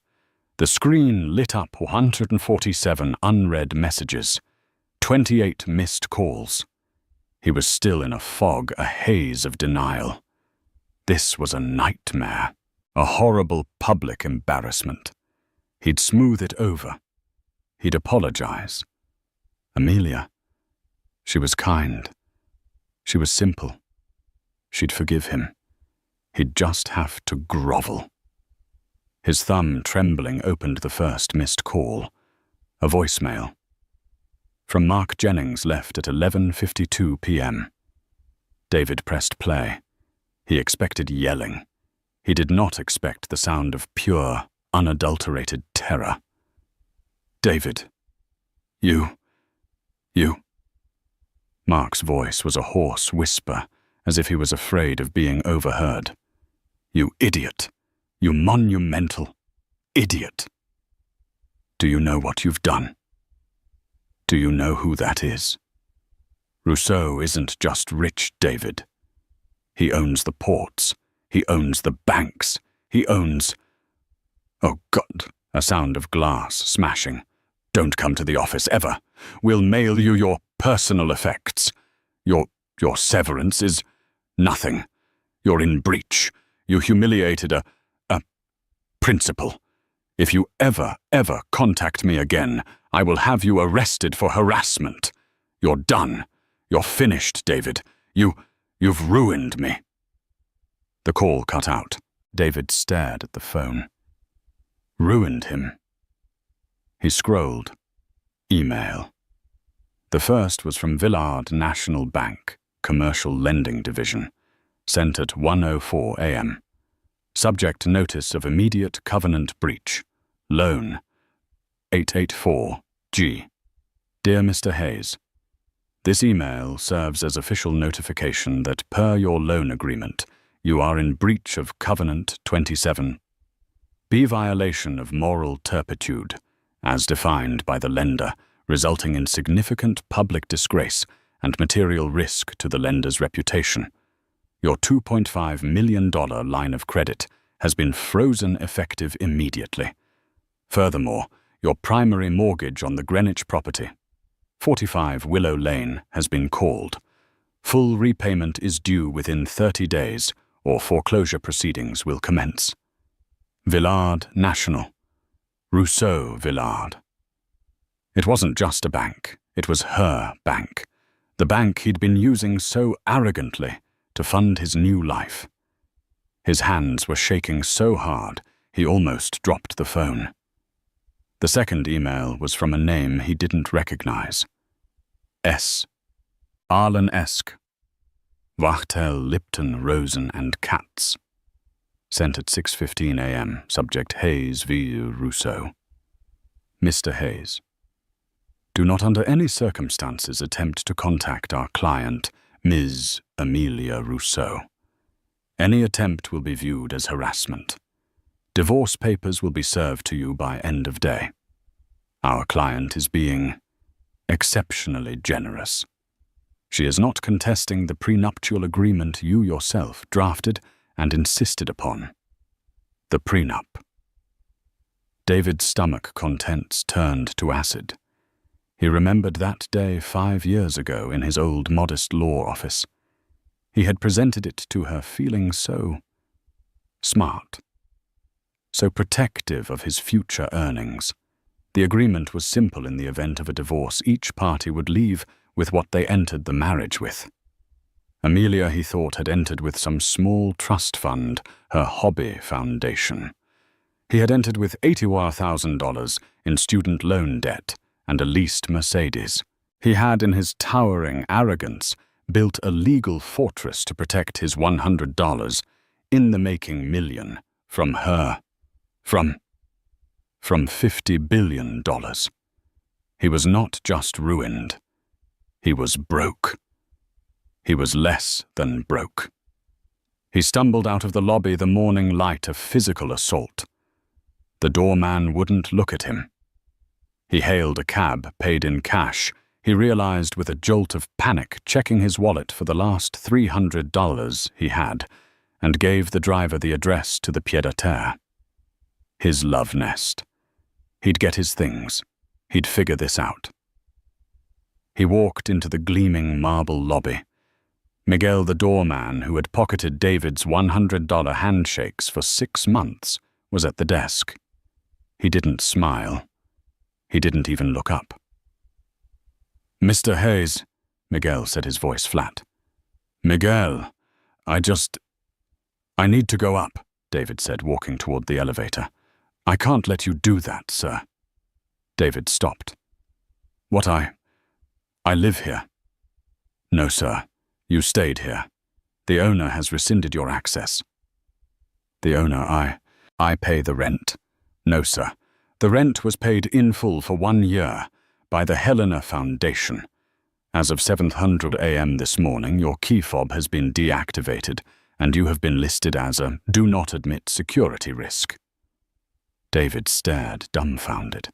The screen lit up 147 unread messages, 28 missed calls. He was still in a fog, a haze of denial. This was a nightmare, a horrible public embarrassment. He'd smooth it over. He'd apologize. Amelia. She was kind. She was simple. She'd forgive him. He'd just have to grovel. His thumb, trembling, opened the first missed call. A voicemail. From Mark Jennings, left at 11:52 p.m. David pressed play. He expected yelling. He did not expect the sound of pure, unadulterated terror. "David, you... Mark's voice was a hoarse whisper, as if he was afraid of being overheard. "You idiot. You monumental idiot. Do you know what you've done? Do you know who that is? Rousseau isn't just rich, David. He owns the ports. He owns the banks. He owns..." "Oh, God," a sound of glass smashing. "Don't come to the office, ever. We'll mail you your personal effects. Your severance is nothing. You're in breach. You humiliated a principal. If you ever contact me again, I will have you arrested for harassment. You're done. You're finished, David. You've ruined me." The call cut out. David stared at the phone. Ruined him. He scrolled. Email. The first was from Villard National Bank, Commercial Lending Division, sent at 1:04 a.m. Subject: notice of immediate covenant breach. Loan 884G. Dear Mr. Hayes, this email serves as official notification that per your loan agreement, you are in breach of Covenant 27B, violation of moral turpitude, as defined by the lender, resulting in significant public disgrace and material risk to the lender's reputation. Your $2.5 million line of credit has been frozen effective immediately. Furthermore, your primary mortgage on the Greenwich property, 45 Willow Lane, has been called. Full repayment is due within 30 days, or foreclosure proceedings will commence. Villard National. Rousseau Villard. It wasn't just a bank, it was her bank. The bank he'd been using so arrogantly to fund his new life. His hands were shaking so hard, he almost dropped the phone. The second email was from a name he didn't recognize. S. Arlen-esque. Wachtel, Lipton, Rosen and Katz. Sent at 6:15 a.m. Subject: Hayes v. Rousseau. Mr. Hayes, do not under any circumstances attempt to contact our client, Ms. Amelia Rousseau. Any attempt will be viewed as harassment. Divorce papers will be served to you by end of day. Our client is being exceptionally generous. She is not contesting the prenuptial agreement you yourself drafted and insisted upon. The prenup. David's stomach contents turned to acid. He remembered that day 5 years ago in his old modest law office. He had presented it to her feeling so smart, so protective of his future earnings. The agreement was simple: in the event of a divorce, each party would leave with what they entered the marriage with. Amelia, he thought, had entered with some small trust fund, her hobby foundation. He had entered with $81,000 in student loan debt and a leased Mercedes. He had, in his towering arrogance, built a legal fortress to protect his $100 in the making million from her. From $50 billion. He was not just ruined. He was broke. He was less than broke. He stumbled out of the lobby, the morning light of physical assault. The doorman wouldn't look at him. He hailed a cab, paid in cash. He realized with a jolt of panic, checking his wallet for the last $300 he had, and gave the driver the address to the pied-à-terre. His love nest. He'd get his things. He'd figure this out. He walked into the gleaming marble lobby. Miguel, the doorman, who had pocketed David's $100 handshakes for 6 months, was at the desk. He didn't smile. He didn't even look up. "Mr. Hayes," Miguel said, his voice flat. "Miguel, I need to go up," David said, walking toward the elevator. "I can't let you do that, sir." David stopped. "What I live here." "No, sir. You stayed here. The owner has rescinded your access." "The owner, I pay the rent." "No, sir. The rent was paid in full for 1 year by the Helena Foundation. As of 7:00 a.m. this morning, your key fob has been deactivated, and you have been listed as a do not admit security risk." David stared, dumbfounded.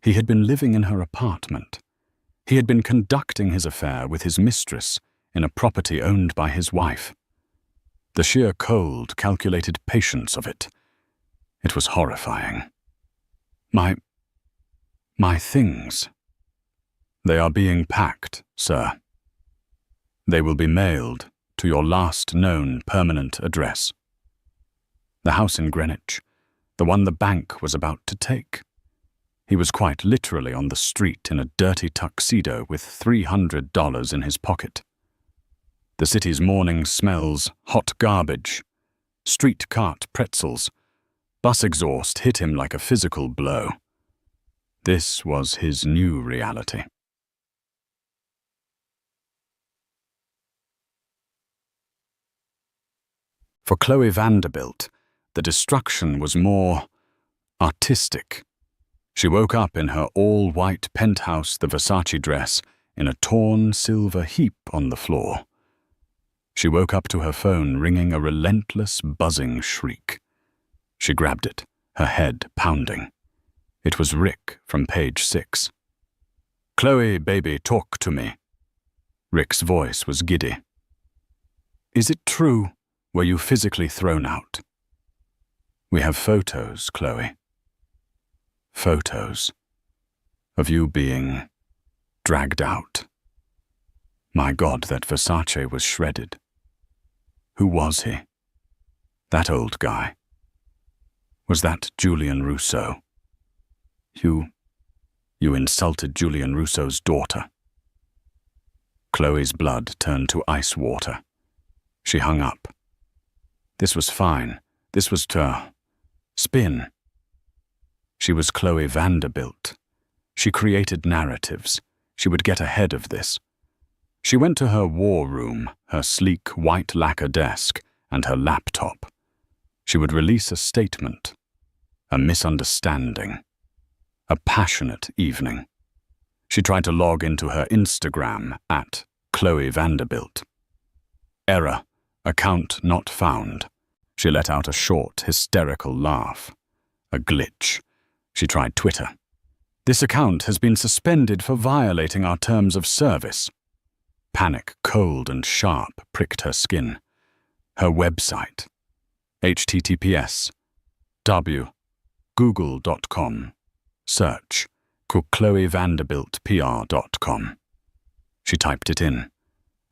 He had been living in her apartment. He had been conducting his affair with his mistress in a property owned by his wife. The sheer cold, calculated patience of it. It was horrifying. My things. They are being packed, sir. They will be mailed to your last known permanent address. The house in Greenwich, the one the bank was about to take. He was quite literally on the street in a dirty tuxedo with $300 in his pocket. The city's morning smells, hot garbage, street cart pretzels, bus exhaust hit him like a physical blow. This was his new reality. For Chloe Vanderbilt, the destruction was more artistic. She woke up in her all-white penthouse, the Versace dress, in a torn silver heap on the floor. She woke up to her phone ringing a relentless, buzzing shriek. She grabbed it, her head pounding. It was Rick from page 6. "Chloe, baby, talk to me." Rick's voice was giddy. "Is it true? Were you physically thrown out?" "We have photos, Chloe. Photos of you being dragged out." My God, that Versace was shredded. Who was he? That old guy. Was that Julian Rousseau? You insulted Julian Rousseau's daughter. Chloe's blood turned to ice water. She hung up. This was fine. This was to spin. She was Chloe Vanderbilt. She created narratives. She would get ahead of this. She went to her war room, her sleek white lacquer desk, and her laptop. She would release a statement, a misunderstanding, a passionate evening. She tried to log into her Instagram at Chloe Vanderbilt. Error, account not found. She let out a short, hysterical laugh. A glitch. She tried Twitter. This account has been suspended for violating our terms of service. Panic, cold and sharp, pricked her skin. Her website. https google.com. Search chloevanderbiltpr.com. She typed it in.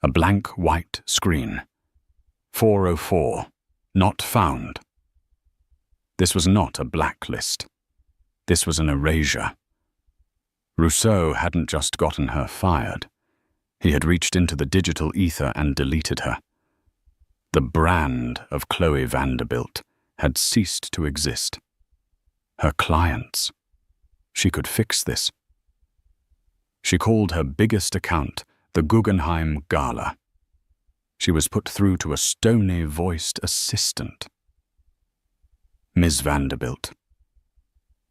A blank white screen. 404. Not found. This was not a blacklist. This was an erasure. Rousseau hadn't just gotten her fired. He had reached into the digital ether and deleted her. The brand of Chloe Vanderbilt had ceased to exist. Her clients. She could fix this. She called her biggest account the Guggenheim Gala. She was put through to a stony-voiced assistant. Ms. Vanderbilt.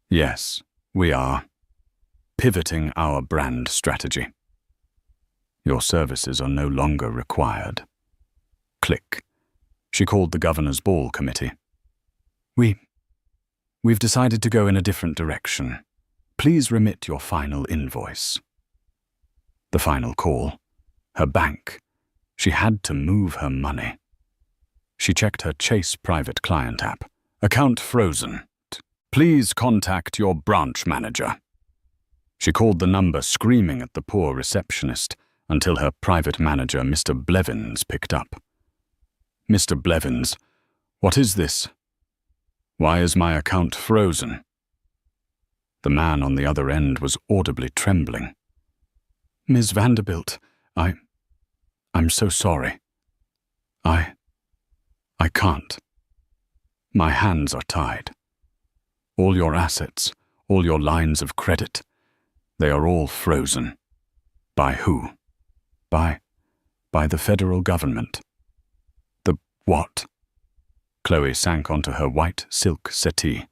Yes, we are. Pivoting our brand strategy. Your services are no longer required. Click. She called the Governor's Ball Committee. We've decided to go in a different direction. Please remit your final invoice. The final call. Her bank. She had to move her money. She checked her Chase private client app. Account frozen. Please contact your branch manager. She called the number, screaming at the poor receptionist, until her private manager, Mr. Blevins, picked up. Mr. Blevins, what is this? Why is my account frozen? The man on the other end was audibly trembling. Ms. Vanderbilt, I'm so sorry. I can't. My hands are tied. All your assets, all your lines of credit, they are all frozen. By who? By the federal government. The what? Chloe sank onto her white silk settee.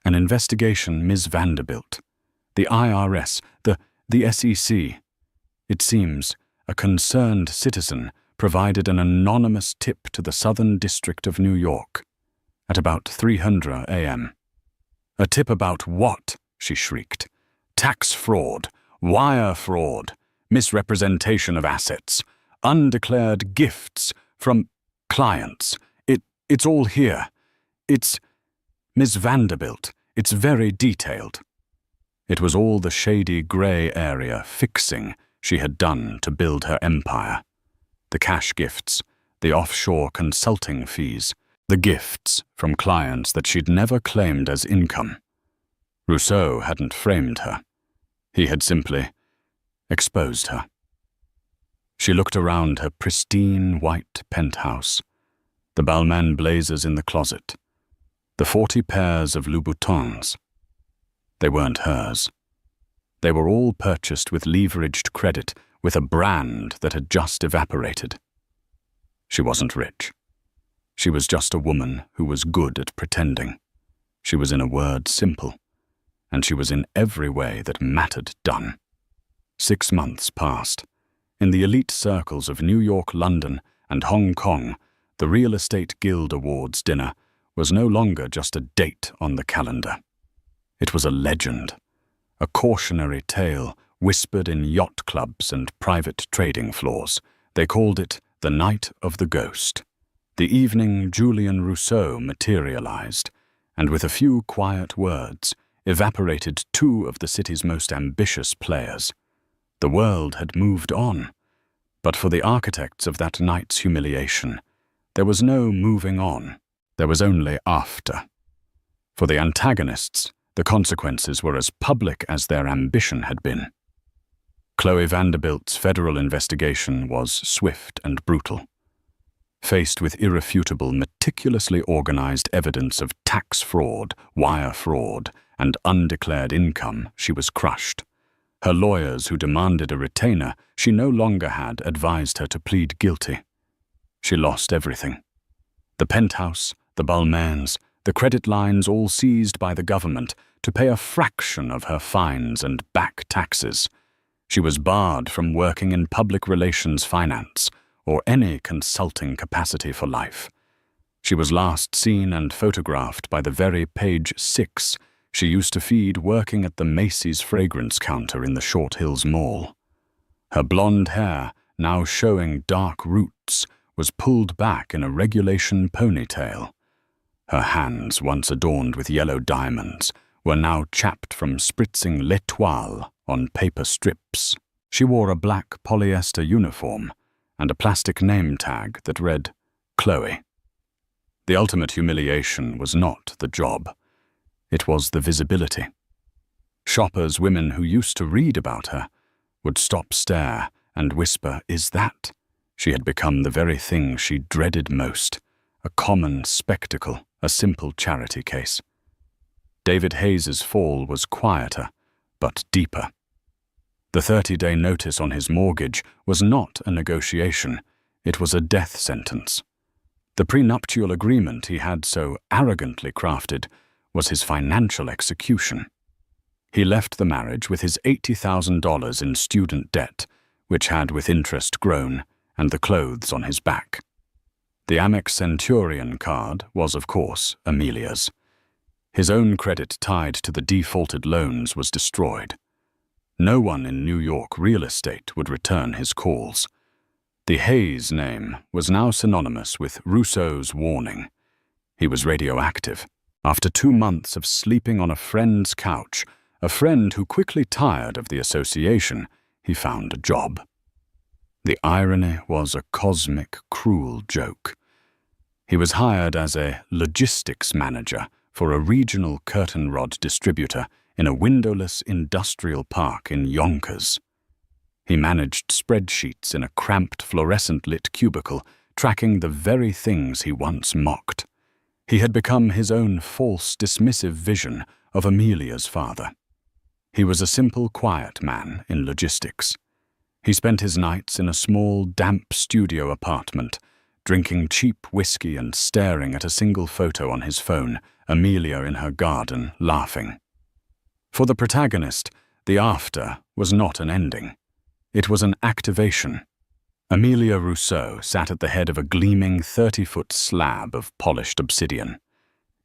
An investigation, Ms. Vanderbilt. The IRS, the SEC. It seems a concerned citizen provided an anonymous tip to the Southern District of New York at about 3:00 a.m. A tip about what? She shrieked. Tax fraud, wire fraud, misrepresentation of assets, undeclared gifts from clients. It's all here. It's Ms. Vanderbilt. It's very detailed. It was all the shady grey area fixing she had done to build her empire. The cash gifts, the offshore consulting fees, the gifts from clients that she'd never claimed as income. Rousseau hadn't framed her. He had simply exposed her. She looked around her pristine white penthouse, the Balmain blazers in the closet, the 40 pairs of Louboutins. They weren't hers. They were all purchased with leveraged credit, with a brand that had just evaporated. She wasn't rich. She was just a woman who was good at pretending. She was, in a word, simple, and she was in every way that mattered done. 6 months passed. In the elite circles of New York, London, and Hong Kong, the Real Estate Guild Awards dinner was no longer just a date on the calendar. It was a legend, a cautionary tale whispered in yacht clubs and private trading floors. They called it the Night of the Ghost. The evening Julian Rousseau materialized, and with a few quiet words, evaporated 2 of the city's most ambitious players. The world had moved on, but for the architects of that night's humiliation, there was no moving on. There was only after. For the antagonists, the consequences were as public as their ambition had been. Chloe Vanderbilt's federal investigation was swift and brutal. Faced with irrefutable, meticulously organized evidence of tax fraud, wire fraud, and undeclared income, she was crushed. Her lawyers, who demanded a retainer she no longer had, advised her to plead guilty. She lost everything. The penthouse, the Balmains, the credit lines, all seized by the government to pay a fraction of her fines and back taxes. She was barred from working in public relations finance or any consulting capacity for life. She was last seen and photographed by the very page 6 she used to feed working at the Macy's fragrance counter in the Short Hills Mall. Her blonde hair, now showing dark roots, was pulled back in a regulation ponytail. Her hands, once adorned with yellow diamonds, were now chapped from spritzing l'étoile on paper strips. She wore a black polyester uniform and a plastic name tag that read, Chloe. The ultimate humiliation was not the job. It was the visibility. Shoppers, women who used to read about her, would stop stare and whisper, "Is that?" She had become the very thing she dreaded most, a common spectacle, a simple charity case. David Hayes's fall was quieter, but deeper. The 30-day notice on his mortgage was not a negotiation, it was a death sentence. The prenuptial agreement he had so arrogantly crafted was his financial execution. He left the marriage with his $80,000 in student debt, which had with interest grown, and the clothes on his back. The Amex Centurion card was, of course, Amelia's. His own credit tied to the defaulted loans was destroyed. No one in New York real estate would return his calls. The Hayes name was now synonymous with Rousseau's warning. He was radioactive. After 2 months of sleeping on a friend's couch, a friend who quickly tired of the association, he found a job. The irony was a cosmic, cruel joke. He was hired as a logistics manager for a regional curtain rod distributor in a windowless industrial park in Yonkers. He managed spreadsheets in a cramped, fluorescent-lit cubicle, tracking the very things he once mocked. He had become his own false, dismissive vision of Amelia's father. He was a simple, quiet man in logistics. He spent his nights in a small, damp studio apartment, drinking cheap whiskey and staring at a single photo on his phone, Amelia in her garden, laughing. For the protagonist, the after was not an ending. It was an activation. Amelia Rousseau sat at the head of a gleaming 30-foot slab of polished obsidian.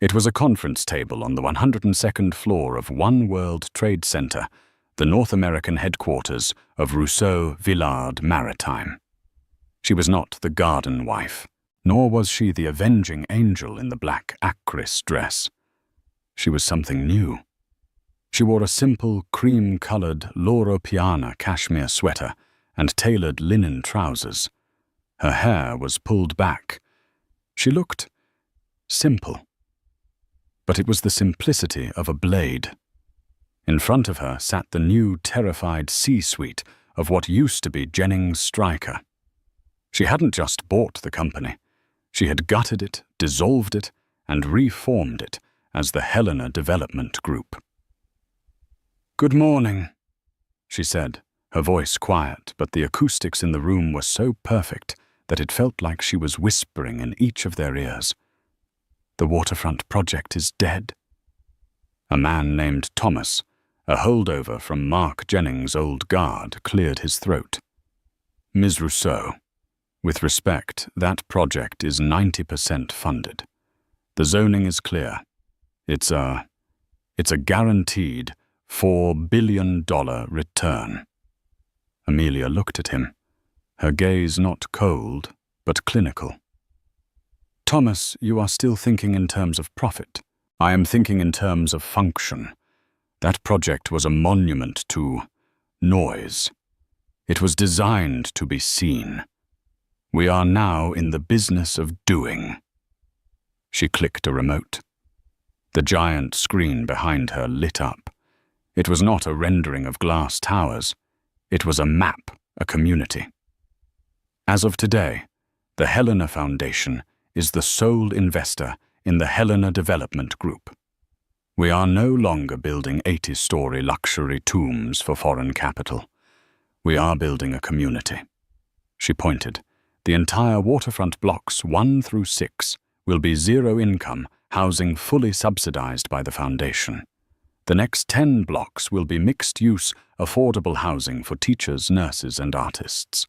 It was a conference table on the 102nd floor of One World Trade Center, the North American headquarters of Rousseau Villard Maritime. She was not the garden wife, nor was she the avenging angel in the black acris dress. She was something new. She wore a simple, cream-colored Loro Piana cashmere sweater and tailored linen trousers. Her hair was pulled back. She looked simple. But it was the simplicity of a blade. In front of her sat the new, terrified C-suite of what used to be Jennings Stryker. She hadn't just bought the company. She had gutted it, dissolved it, and reformed it as the Helena Development Group. "Good morning," she said, her voice quiet, but the acoustics in the room were so perfect that it felt like she was whispering in each of their ears. "The waterfront project is dead." A man named Thomas, a holdover from Mark Jennings' old guard, cleared his throat. "Ms. Rousseau, with respect, that project is 90% funded. The zoning is clear. It's a guaranteed $4 billion return." Amelia looked at him, her gaze not cold, but clinical. "Thomas, you are still thinking in terms of profit. I am thinking in terms of function. That project was a monument to noise. It was designed to be seen. We are now in the business of doing." She clicked a remote. The giant screen behind her lit up. It was not a rendering of glass towers. It was a map, a community. As of today, the Helena Foundation is the sole investor in the Helena Development Group. We are no longer building 80-story luxury tombs for foreign capital. We are building a community. She pointed. The entire waterfront blocks 1 through 6 will be zero income, housing fully subsidized by the foundation. The next 10 blocks will be mixed-use, affordable housing for teachers, nurses, and artists.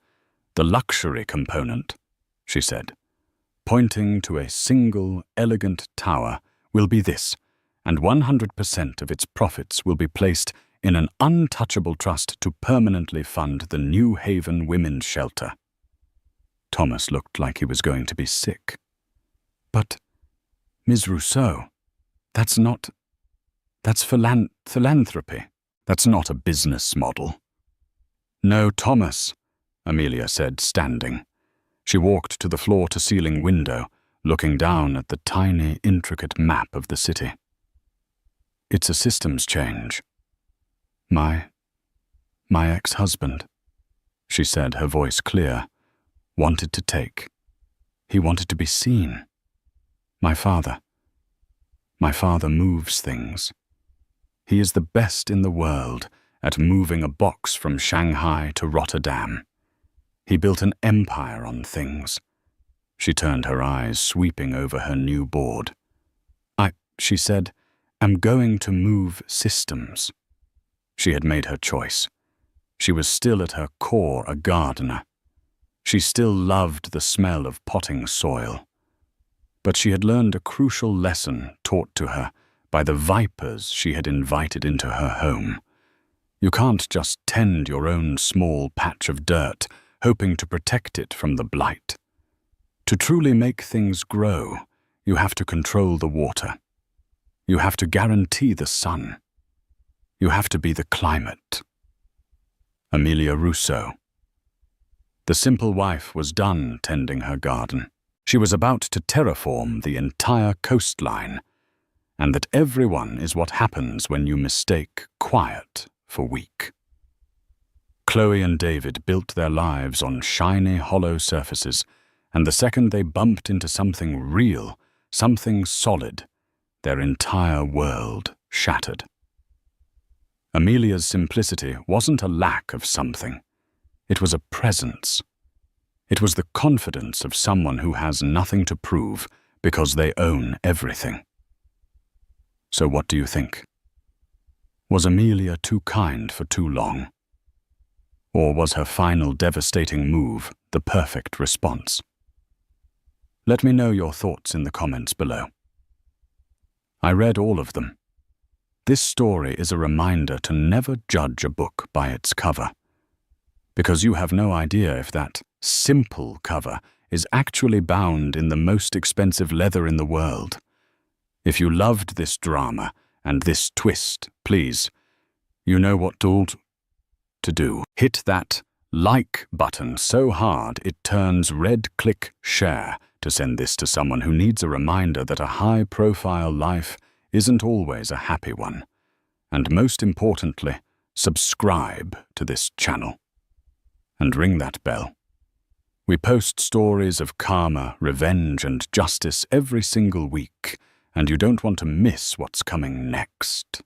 The luxury component, she said, pointing to a single, elegant tower, will be this, and 100% of its profits will be placed in an untouchable trust to permanently fund the New Haven Women's Shelter. Thomas looked like he was going to be sick. "But, Ms. Rousseau, that's philanthropy. That's not a business model." "No, Thomas," Amelia said, standing. She walked to the floor-to-ceiling window, looking down at the tiny, intricate map of the city. "It's a systems change. My ex-husband," she said, her voice clear, "wanted to take. He wanted to be seen. My father moves things." He is the best in the world at moving a box from Shanghai to Rotterdam. He built an empire on things. She turned her eyes, sweeping over her new board. She said, am going to move systems. She had made her choice. She was still at her core a gardener. She still loved the smell of potting soil. But she had learned a crucial lesson taught to her by the vipers she had invited into her home. You can't just tend your own small patch of dirt, hoping to protect it from the blight. To truly make things grow, you have to control the water. You have to guarantee the sun. You have to be the climate. Amelia Rousseau. The simple wife was done tending her garden. She was about to terraform the entire coastline, and that everyone is what happens when you mistake quiet for weak. Chloe and David built their lives on shiny, hollow surfaces, and the second they bumped into something real, something solid, their entire world shattered. Amelia's simplicity wasn't a lack of something. It was a presence. It was the confidence of someone who has nothing to prove because they own everything. So what do you think? Was Amelia too kind for too long? Or was her final devastating move the perfect response? Let me know your thoughts in the comments below. I read all of them. This story is a reminder to never judge a book by its cover, because you have no idea if that simple cover is actually bound in the most expensive leather in the world. If you loved this drama and this twist, please, you know what to do. Hit that like button so hard it turns red. Click share to send this to someone who needs a reminder that a high-profile life isn't always a happy one. And most importantly, subscribe to this channel. And ring that bell. We post stories of karma, revenge, and justice every single week, and you don't want to miss what's coming next.